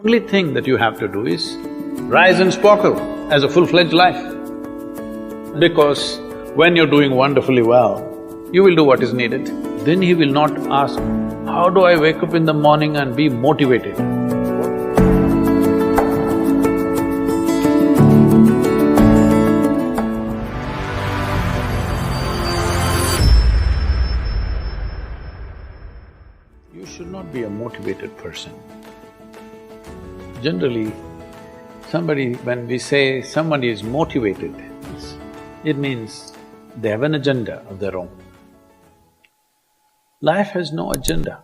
Only thing that you have to do is rise and sparkle as a full-fledged life. Because when you're doing wonderfully well, you will do what is needed. Then he will not ask, how do I wake up in the morning and be motivated? You should not be a motivated person. Generally, when we say somebody is motivated, it means they have an agenda of their own. Life has no agenda.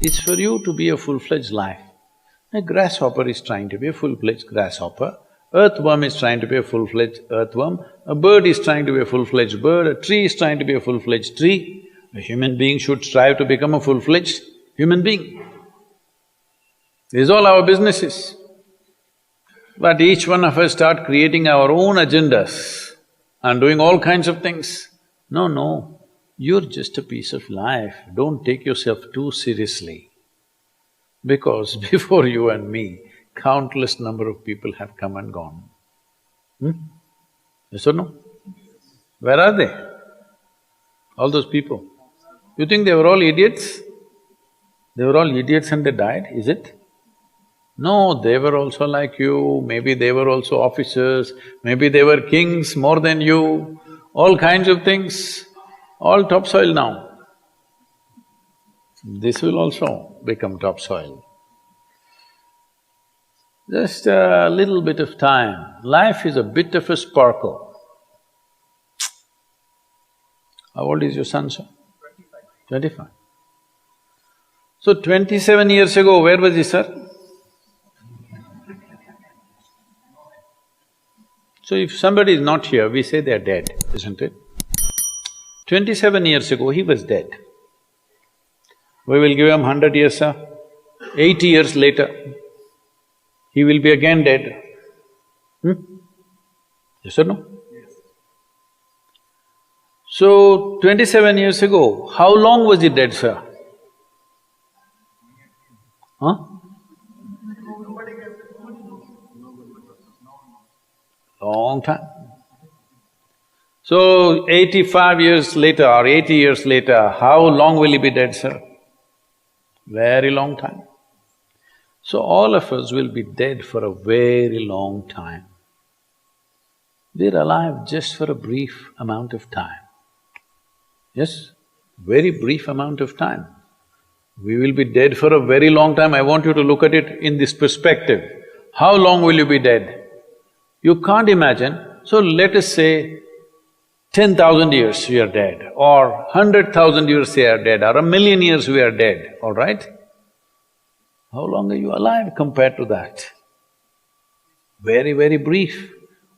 It's for you to be a full-fledged life. A grasshopper is trying to be a full-fledged grasshopper, earthworm is trying to be a full-fledged earthworm, a bird is trying to be a full-fledged bird, a tree is trying to be a full-fledged tree. A human being should strive to become a full-fledged human being. This is all our businesses. But each one of us start creating our own agendas and doing all kinds of things. No, you're just a piece of life, don't take yourself too seriously. Because before you and me, countless number of people have come and gone. Yes or no? Where are they? All those people. You think they were all idiots? They were all idiots and they died, is it? No, they were also like you, maybe they were also officers, maybe they were kings more than you, all kinds of things, all topsoil now. This will also become topsoil. Just a little bit of time, life is a bit of a sparkle. How old is your son, sir? 25. So 27 years ago, where was he, sir? So if somebody is not here, we say they're dead, isn't it? 27 years ago, he was dead. We will give him 100 years, sir. 80 years later, he will be again dead. Yes or no? Yes. So, 27 years ago, how long was he dead, sir? Huh? Long time. So, 85 years later or 80 years later, how long will he be dead, sir? Very long time. So, all of us will be dead for a very long time. We're alive just for a brief amount of time. Yes, very brief amount of time. We will be dead for a very long time. I want you to look at it in this perspective. How long will you be dead? You can't imagine, so let us say 10,000 years we are dead, or 100,000 years we are dead, or 1,000,000 years we are dead, all right? How long are you alive compared to that? Very, very brief.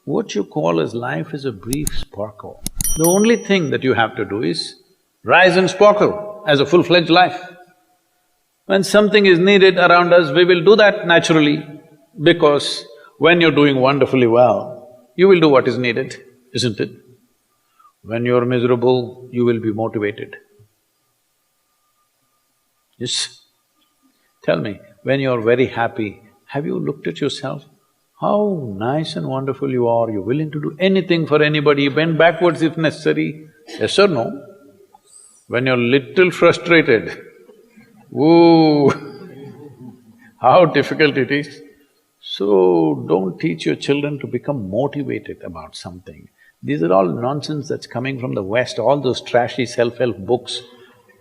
What you call as life is a brief sparkle. The only thing that you have to do is rise and sparkle as a full-fledged life. When something is needed around us, we will do that naturally, because when you're doing wonderfully well, you will do what is needed, isn't it? When you're miserable, you will be motivated. Yes? Tell me, when you're very happy, have you looked at yourself? How nice and wonderful you are, you're willing to do anything for anybody, bend backwards if necessary. Yes or no? When you're little frustrated, ooh, how difficult it is. So, don't teach your children to become motivated about something. These are all nonsense that's coming from the West, all those trashy self-help books.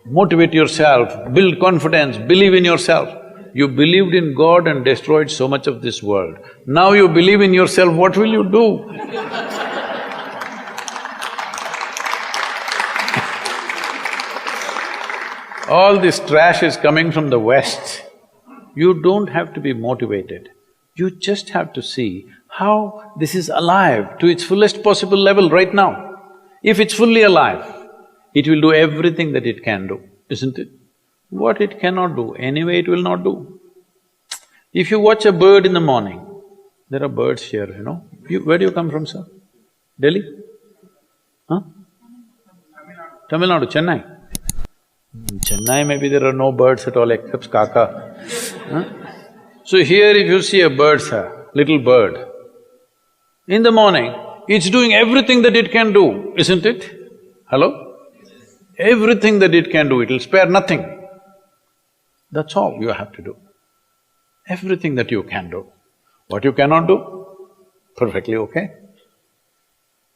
Motivate yourself, build confidence, believe in yourself. You believed in God and destroyed so much of this world. Now you believe in yourself, what will you do? All this trash is coming from the West. You don't have to be motivated. You just have to see how this is alive to its fullest possible level right now. If it's fully alive, it will do everything that it can do, isn't it? What it cannot do, anyway it will not do. If you watch a bird in the morning, there are birds here, you know. Where do you come from, sir? Delhi? Huh? Tamil Nadu, Chennai? In Chennai maybe there are no birds at all except kaka. Huh? So here if you see a bird, sir, little bird, in the morning, it's doing everything that it can do, isn't it? Hello? Everything that it can do, it'll spare nothing. That's all you have to do. Everything that you can do. What you cannot do, perfectly okay.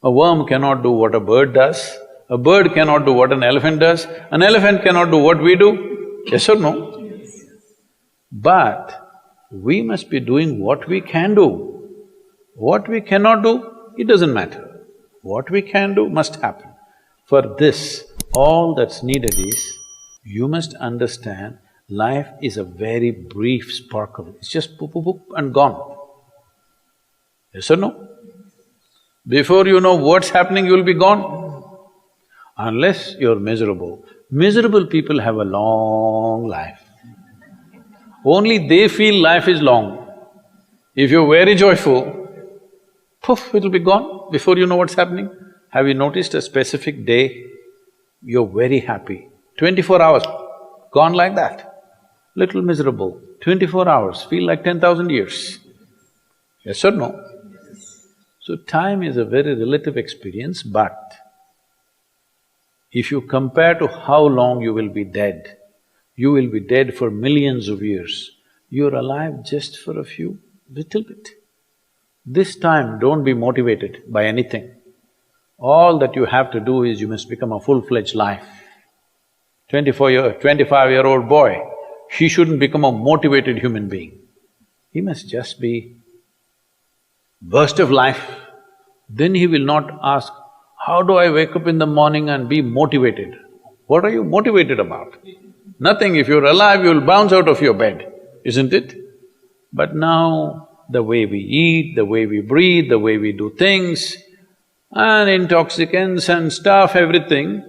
A worm cannot do what a bird does, a bird cannot do what an elephant does, an elephant cannot do what we do, yes or no? Yes. But we must be doing what we can do. What we cannot do, it doesn't matter. What we can do must happen. For this, all that's needed is, you must understand life is a very brief sparkle, it's just poop, poop, poop and gone. Yes or no? Before you know what's happening, you'll be gone. Unless you're miserable. Miserable people have a long life. Only they feel life is long. If you're very joyful, poof, it'll be gone before you know what's happening. Have you noticed a specific day, you're very happy, 24 hours, gone like that. Little miserable, 24 hours, feel like 10,000 years. Yes or no? So time is a very relative experience, but if you compare to how long you will be dead, you will be dead for millions of years, you're alive just for a few, little bit. This time, don't be motivated by anything. All that you have to do is you must become a full-fledged life. 25-year-old boy, he shouldn't become a motivated human being. He must just be burst of life. Then he will not ask, how do I wake up in the morning and be motivated? What are you motivated about? Nothing. If you're alive, you'll bounce out of your bed, isn't it? But now, the way we eat, the way we breathe, the way we do things, and intoxicants and stuff, everything,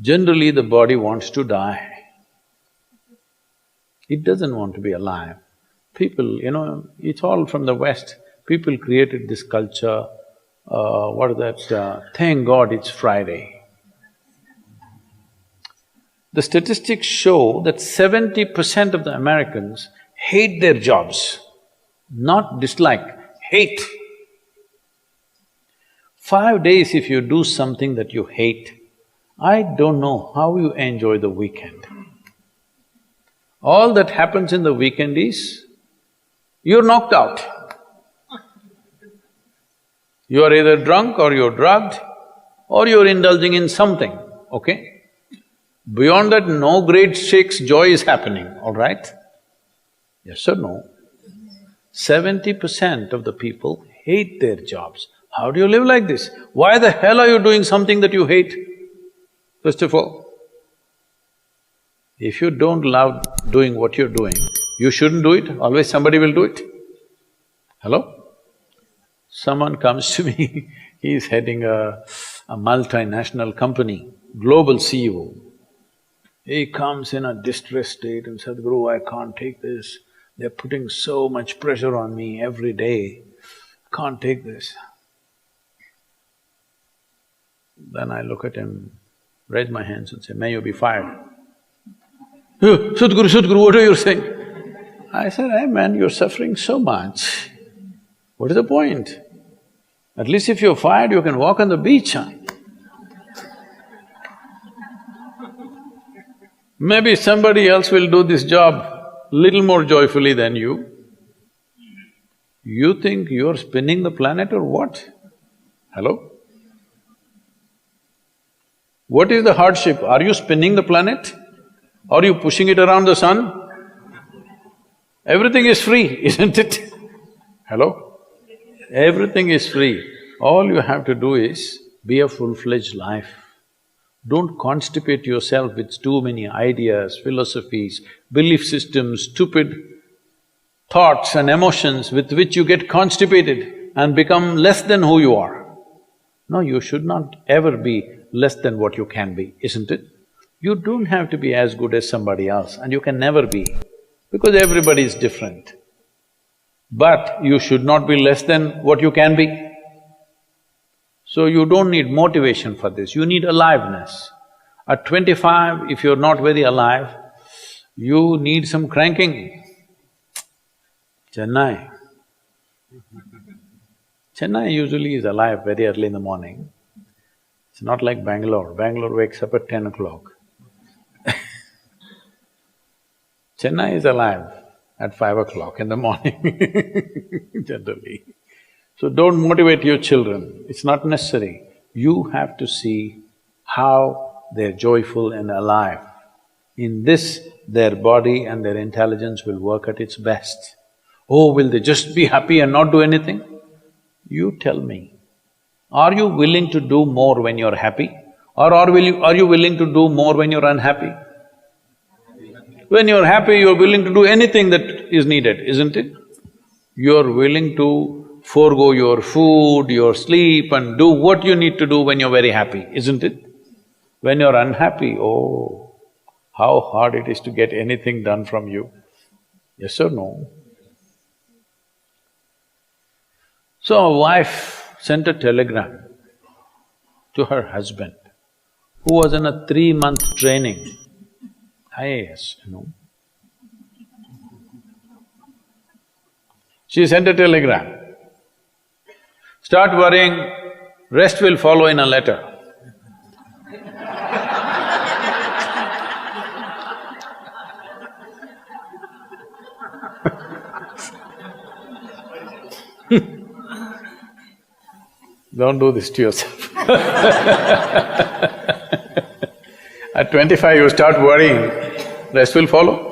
generally the body wants to die. It doesn't want to be alive. People, it's all from the West. People created this culture, thank God it's Friday. The statistics show that 70% of the Americans hate their jobs, not dislike, hate. 5 days if you do something that you hate, I don't know how you enjoy the weekend. All that happens in the weekend is, you're knocked out. You are either drunk or you're drugged or you're indulging in something, okay? Beyond that, no great shakes joy is happening, all right? Yes or no? 70% of the people hate their jobs. How do you live like this? Why the hell are you doing something that you hate? First of all, if you don't love doing what you're doing, you shouldn't do it, always somebody will do it. Hello? Someone comes to me, he's heading a multinational company, global CEO. He comes in a distressed state and said, Sadhguru, I can't take this. They're putting so much pressure on me every day, can't take this. Then I look at him, raise my hands and say, may you be fired. Sadhguru, what are you saying? I said, hey man, you're suffering so much. What is the point? At least if you're fired, you can walk on the beach, huh? Maybe somebody else will do this job little more joyfully than you. You think you're spinning the planet or what? Hello? What is the hardship? Are you spinning the planet? Are you pushing it around the sun? Everything is free, isn't it? Hello? Everything is free. All you have to do is be a full-fledged life. Don't constipate yourself with too many ideas, philosophies, belief systems, stupid thoughts and emotions with which you get constipated and become less than who you are. No, you should not ever be less than what you can be, isn't it? You don't have to be as good as somebody else, and you can never be, because everybody is different. But you should not be less than what you can be. So you don't need motivation for this, you need aliveness. At 25, if you're not very alive, you need some cranking. Chennai. Chennai usually is alive very early in the morning. It's not like Bangalore. Bangalore wakes up at 10 o'clock. Chennai is alive at 5 o'clock in the morning, generally. So don't motivate your children, it's not necessary. You have to see how they're joyful and alive. In this, their body and their intelligence will work at its best. Oh, will they just be happy and not do anything? You tell me, are you willing to do more when you're happy? Or are you willing to do more when you're unhappy? When you're happy, you're willing to do anything that is needed, isn't it? You're willing to forego your food, your sleep and do what you need to do when you're very happy, isn't it? When you're unhappy, oh, how hard it is to get anything done from you. Yes or no? So a wife sent a telegram to her husband, who was in a 3-month training, IAS, you know. She sent a telegram, start worrying, rest will follow in a letter. Don't do this to yourself. At 25 you start worrying, rest will follow.